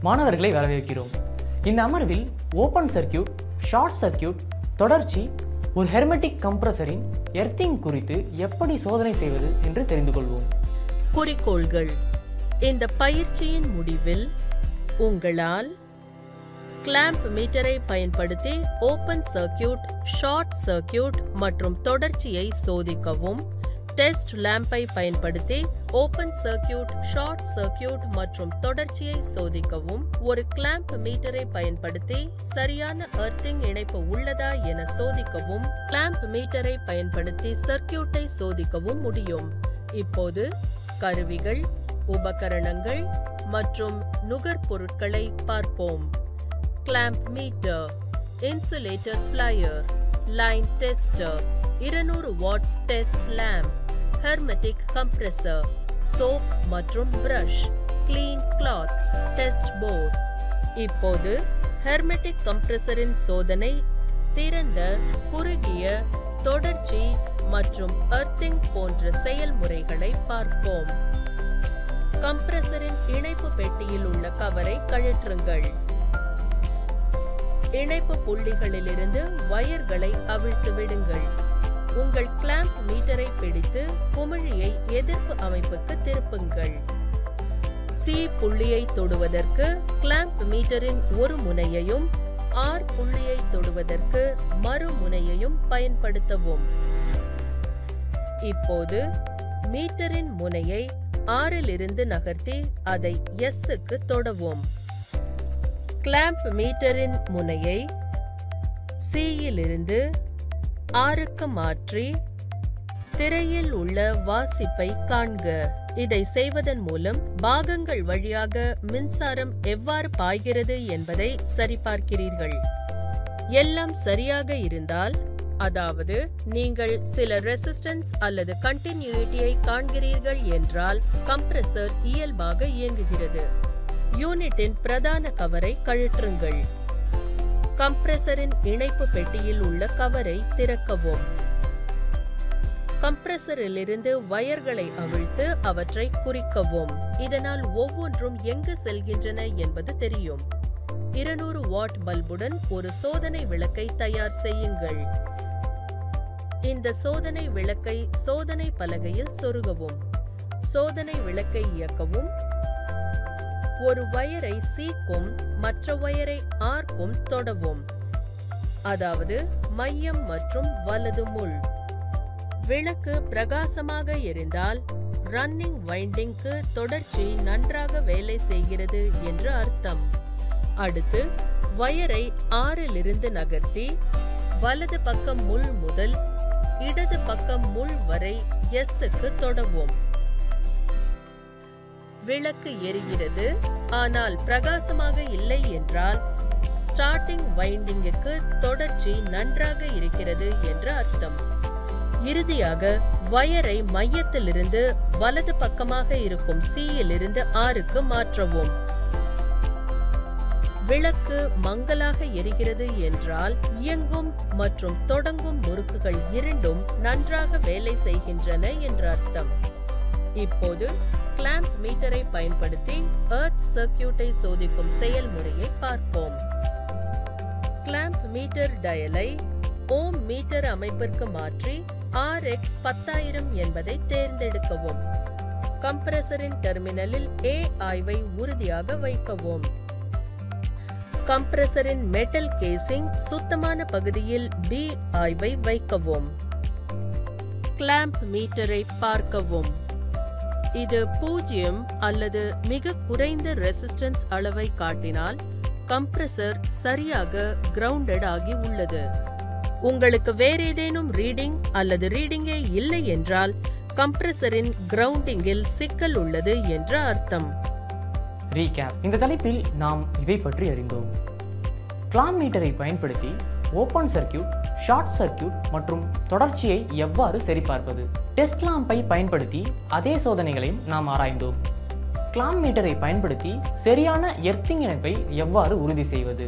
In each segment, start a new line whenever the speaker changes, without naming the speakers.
மாணவர்களை வரவேற்கிறோம். இந்த அமர்வில் ஓபன் சர்க்யூட், ஷார்ட் சர்க்யூட், தொடர்ச்சி, ஒரு ஹெர்மெட்டிக் கம்ப்ரஸரின் எர்த்திங் குறித்து எப்படி சோதனை செய்வது என்று தெரிந்து கொள்வோம்.
குறிக்கோள்கள்: இந்த பயிற்சியின் முடிவில் உங்களால் கிளாம்ப் மீட்டரை பயன்படுத்தி ஓபன் சர்க்யூட், ஷார்ட் சர்க்யூட் மற்றும் தொடர்ச்சியை சோதிக்கவும், டெஸ்ட் லேம்பை பயன்படுத்தி ஓபன் சர்க்யூட், ஷார்ட் சர்க்யூட் மற்றும் தொடர்ச்சியை சோதிக்கவும், ஒரு கிளாம்ப் மீட்டரை பயன்படுத்தி சரியான எர்த்திங் இணைப்பு உள்ளதா என சோதிக்கவும், கிளாம்ப் மீட்டரை பயன்படுத்தி சர்க்யூட்டை சோதிக்கவும் முடியும். இப்போது கருவிகள், உபகரணங்கள் மற்றும் நுகர்பொருட்களை பார்ப்போம். Clamp meter, insulator plier, line tester, 200 watts test lamp, hermetic compressor, soap மற்றும் brush, clean cloth, test board. இப்போது ஹெர்மெட்டிக் கம்ப்ரஸரின் சோதனை, திறந்த, குறுகிய, தொடர்ச்சி மற்றும் எர்த்திங் போன்ற செயல்முறைகளை பார்ப்போம். கம்ப்ரஸரின் இணைப்பு பெட்டியில் உள்ள கவரை கழற்றுங்கள். இணைப்பு புள்ளிகளிலிருந்து வயர்களை அவிழ்த்து விடுங்கள். உங்கள் கிளாம்ப் மீட்டரை பிடித்து குமிழியை எதிர்ப்பு அமைப்புக்கு திருப்புங்கள். C புள்ளியை தொடுவதற்கு கிளாம்ப் மீட்டரின் ஒரு முனையையும், R புள்ளியை தொடுவதற்கு மறுமுனையையும் பயன்படுத்தவும். இப்போது மீட்டரின் முனையை R இலிருந்து நகர்த்தி அதை S க்கு தொடவும். கிளாம்ப் மீட்டரின் முனையை C இலிருந்து R க்கு மாற்றி திரையில் உள்ள வாசிப்பை காண்க. இதை செய்வதன் மூலம் பாகங்கள் வழியாக மின்சாரம் எவ்வாறு பாய்கிறது என்பதை சரிபார்க்கிறீர்கள். எல்லாம் சரியாக இருந்தால், அதாவது நீங்கள் சில ரெசிஸ்டன்ஸ் அல்லது கண்டினியூட்டியை காண்கிறீர்கள் என்றால், கம்ப்ரஸர் இயல்பாக இயங்குகிறது. யூனிட்டின் பிரதான கவரை கழற்றுங்கள். கம்ப்ரஸரின் இணைப்பு பெட்டியில் உள்ள கவரை திறக்கவும். கம்ப்ரஸரிலிருந்து வயர்களை அவிழ்த்து அவற்றை குறிக்கவும். இதனால் ஒவ்வொன்றும் எங்கு செல்கின்றன என்பது தெரியும். 200 வாட் பல்புடன் ஒரு சோதனை விளக்கை தயார் செய்யுங்கள். இந்த சோதனை விளக்கை சோதனை பலகையில் சொருகவும். சோதனை விளக்கை இயக்கவும். ஒரு வயரை C-க்கும் மற்ற வயரை R-க்கும் தொடவும், அதாவது மையம் மற்றும் வலது முள். விளக்கு பிரகாசமாக எரிந்தால் ரன்னிங் வைண்டிங்க்கு தொடர்ச்சி நன்றாக வேலை செய்கிறது என்று அர்த்தம். அடுத்து வயரை R இலிருந்து நகர்த்தி வலது பக்கம் முள் முதல் இடது பக்கம் முள் வரை S-க்கு தொடவும். விளக்கு எரிகிறது, ஆனால் பிரகாசமாக இல்லை என்றால் ஸ்டார்டிங் வைண்டிங்கிற்கு தொடர்ச்சி நன்றாக இருக்கிறது என்று அர்த்தம். இறுதியாக வயரை மையத்திலிருந்து வலது பக்கமாக இருக்கும் C இலிருந்து R-க்கு மாற்றவும். விளக்கு மங்கலாக எரிகிறது என்றால் இயங்கும் மற்றும் தொடங்கும் முறுக்குகள் இரண்டும் நன்றாக வேலை செய்கின்றன என்று அர்த்தம். இப்போது கிளாம்ப் மீட்டரை பயன்படுத்தி எர்த் சர்க்யூட்டை சோதிக்கும் செயல்முறையை பார்ப்போம். கிளாம்ப் மீட்டர் டயலை ஓம் மீட்டர் அமைப்பிற்கு மாற்றி RX 10000 என்பதை தேர்ந்தெடுக்கவும். கம்ப்ரஸரின் டெர்மினலில் A ஆய்வை உறுதியாக வைக்கவும். கம்ப்ரஸரின் மெட்டல் கேசிங் சுத்தமான பகுதியில் B ஆய்வை வைக்கவும். கிளாம்ப் மீட்டரை பார்க்கவும். இது 0 அல்லது மிக குறைந்த ரெசிஸ்டன்ஸ் அளவை காட்டினால் கம்ப்ரஸர் சரியாக கிரவுண்டட் ஆகி உள்ளது. உங்களுக்கு வேறேதேனும் ரீடிங் அல்லது ரீடிங்கே இல்லை என்றால் கம்ப்ரஸரின் கிரவுண்டிங்கில் சிக்கல் உள்ளது என்று அர்த்தம்.
ரீகேப். இந்த தலைப்பில் நாம் இதை பற்றி அறிந்தோம். கிளாம்ப் மீட்டரை பயன்படுத்தி ஓபன் சர்க்யூட், ஷார்ட் சர்க்யூட் மற்றும் தொடர்ச்சியை எவ்வாறு சரிபார்ப்பது. டெஸ்ட் லாம்பை பயன்படுத்தி அதே சோதனைகளையும் நாம் ஆராய்ந்தோம். கிளாம்ப் மீட்டரை பயன்படுத்தி சரியான எர்த்திங் இணைப்பை எவ்வாறு உறுதி செய்வது.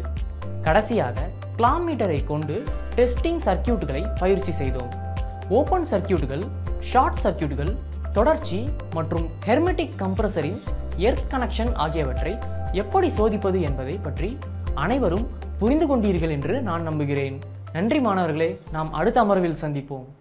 கடைசியாக கிளாம்ப் மீட்டரை கொண்டு டெஸ்டிங் சர்க்யூட்டுகளை பயிற்சி செய்தோம். ஓபன் சர்க்யூட்டுகள், ஷார்ட் சர்க்யூட்டுகள், தொடர்ச்சி மற்றும் ஹெர்மெட்டிக் கம்ப்ரஸரின் எர்த் கனெக்ஷன் ஆகியவற்றை எப்படி சோதிப்பது என்பதை பற்றி அனைவரும் புரிந்து கொண்டீர்கள் என்று நான் நம்புகிறேன். நன்றி மாணவர்களே, நாம் அடுத்த அமர்வில் சந்திப்போம்.